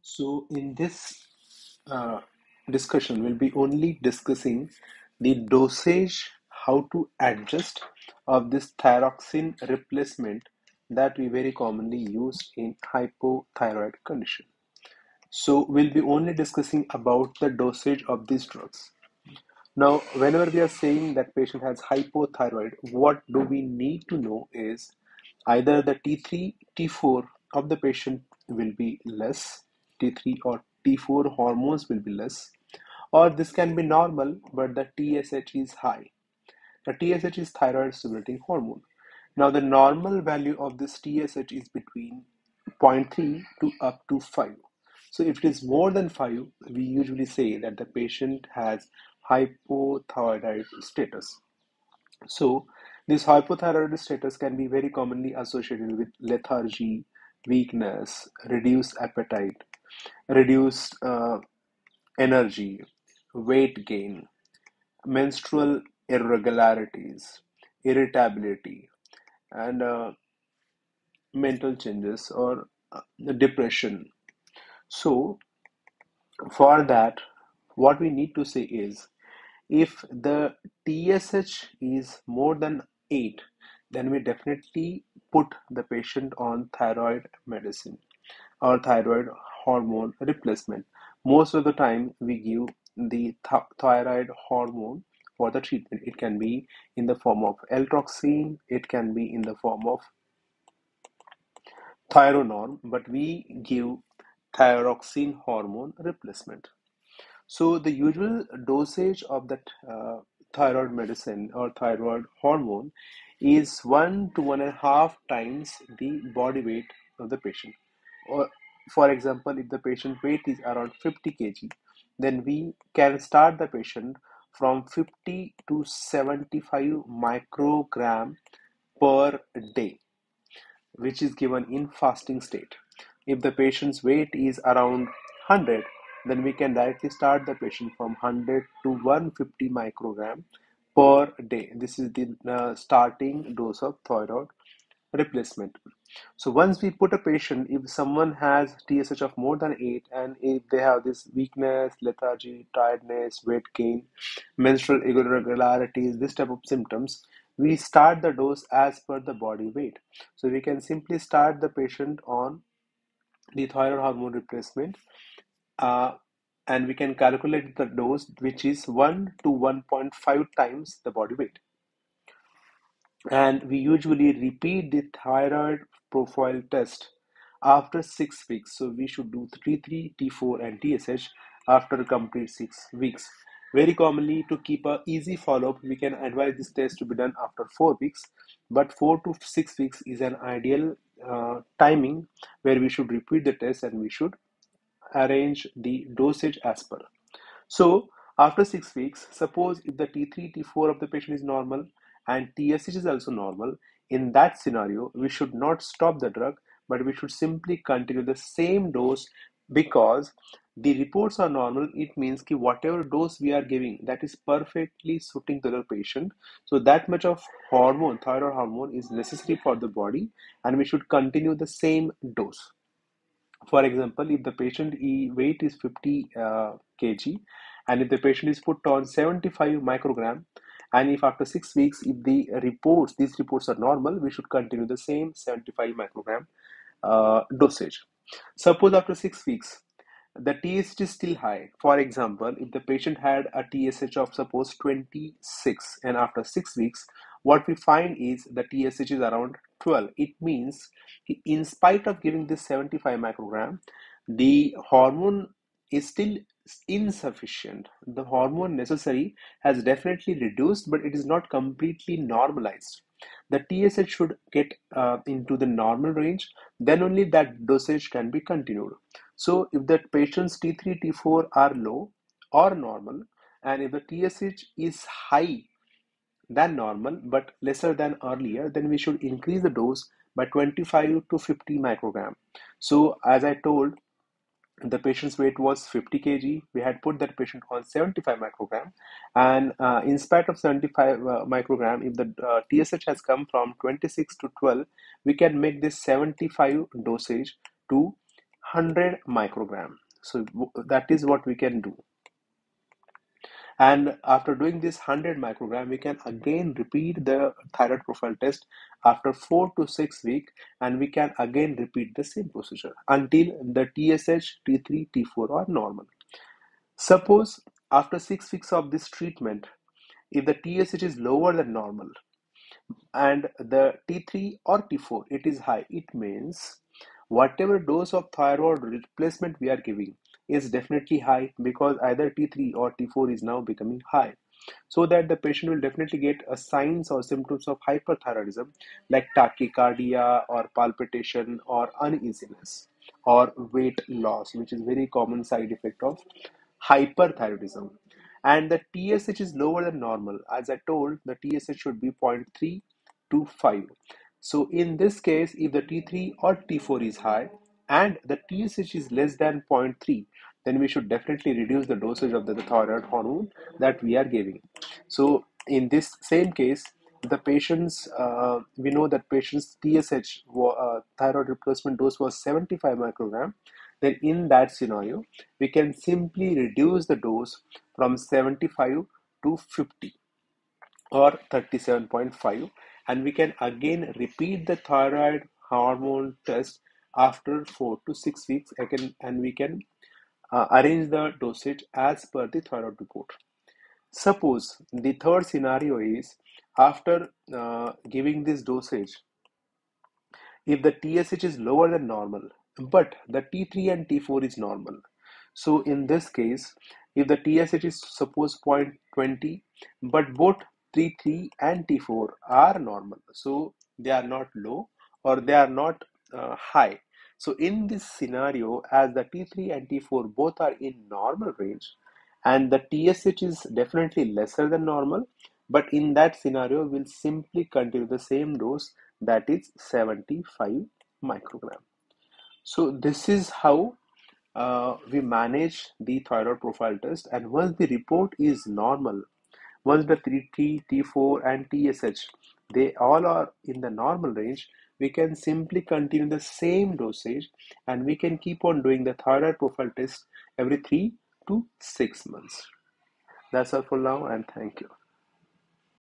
So, in this uh, discussion, we'll be only discussing the dosage, how to adjust of this thyroxine replacement that we very commonly use in hypothyroid condition. So, we'll be only discussing about the dosage of these drugs. Now, whenever we are saying that patient has hypothyroid, what do we need to know is either the T3, T4 of the patient will be less, T3 or T4 hormones will be less, or this can be normal, but the TSH is high. The TSH is thyroid stimulating hormone. Now, the normal value of this TSH is between zero point 0.3 to up to 5. So, if it is more than 5, we usually say that the patient has hypothyroid status. So, this hypothyroid status can be very commonly associated with lethargy, weakness, reduced appetite, reduced energy, weight gain, menstrual irregularities, irritability, and mental changes or depression. So, for that, what we need to say is if the TSH is more than 8, then we definitely put the patient on thyroid medicine or thyroid hormone replacement. Most of the time, we give the thyroid hormone for the treatment. It can be in the form of L-toxin, it can be in the form of Thyronorm, but we give thyroxine hormone replacement. So the usual dosage of that thyroid medicine or thyroid hormone is 1 to 1.5 times the body weight of the patient. Or, for example, if the patient weight is around 50 kg, then we can start the patient from 50 to 75 microgram per day, which is given in fasting state. If the patient's weight is around 100, then we can directly start the patient from 100 to 150 microgram per day. This is the starting dose of thyroid replacement. So once we put a patient, if someone has TSH of more than 8 and if they have this weakness, lethargy, tiredness, weight gain, menstrual irregularities, this type of symptoms, we start the dose as per the body weight. So we can simply start the patient on the thyroid hormone replacement, uh, and we can calculate the dose, which is 1 to 1.5 times the body weight. And we usually repeat the thyroid profile test after 6 weeks. So we should do T3, T4, and TSH after complete 6 weeks. Very commonly, to keep a easy follow-up, we can advise this test to be done after 4 weeks, but 4 to 6 weeks is an ideal timing where we should repeat the test and we should arrange the dosage as per. So, after 6 weeks, suppose if the T3, T4 of the patient is normal and TSH is also normal, in that scenario, we should not stop the drug, but we should simply continue the same dose because the reports are normal. It means that whatever dose we are giving, that is perfectly suiting to the patient. So, that much of hormone, thyroid hormone, is necessary for the body, and we should continue the same dose. For example, if the patient weight is 50 kg and if the patient is put on 75 microgram, and if after 6 weeks, if these reports are normal, we should continue the same 75 microgram dosage. Suppose after 6 weeks, the TSH is still high. For example, if the patient had a TSH of suppose 26 and after 6 weeks, what we find is the TSH is around 12. It means in spite of giving this 75 microgram, the hormone is still insufficient. The hormone necessary has definitely reduced, but it is not completely normalized. The TSH should get into the normal range, then only that dosage can be continued. So if the patient's T3, T4 are low or normal, and if the TSH is high than normal but lesser than earlier, then we should increase the dose by 25 to 50 microgram. So as I told, the patient's weight was 50 kg. We had put that patient on 75 microgram, and in spite of 75 microgram, if the TSH has come from 26 to 12, we can make this 75 dosage to 100 microgram. So that is what we can do. And after doing this 100 microgram, we can again repeat the thyroid profile test after 4 to 6 weeks, and we can again repeat the same procedure until the TSH, T3, T4 are normal. Suppose after 6 weeks of this treatment, if the TSH is lower than normal and the T3 or T4 it is high, it means whatever dose of thyroid replacement we are giving is definitely high, because either T3 or T4 is now becoming high, so that the patient will definitely get a signs or symptoms of hyperthyroidism like tachycardia or palpitation or uneasiness or weight loss, which is very common side effect of hyperthyroidism. And the TSH is lower than normal. As I told, the TSH should be 0.3 to 5. So in this case, if the T3 or T4 is high and the TSH is less than zero point 0.3, then we should definitely reduce the dosage of the thyroid hormone that we are giving. So in this same case, the patient's we know that patient's TSH thyroid replacement dose was 75 microgram. Then in that scenario, we can simply reduce the dose from 75 to 50 or 37.5, and we can again repeat the thyroid hormone test after 4 to 6 weeks again, and we can arrange the dosage as per the thyroid report. Suppose the third scenario is after giving this dosage, if the TSH is lower than normal, but the T3 and T4 is normal. So in this case, if the TSH is suppose 0.20, but both T3 and T4 are normal, so they are not low or they are not high. So in this scenario, as the T3 and T4 both are in normal range, and the TSH is definitely lesser than normal, but in that scenario, we'll simply continue the same dose, that is 75 microgram. So this is how we manage the thyroid profile test. And once the report is normal, once the T3, T4 and TSH, they all are in the normal range, we can simply continue the same dosage, and we can keep on doing the thyroid profile test every 3 to 6 months. That's all for now, and thank you.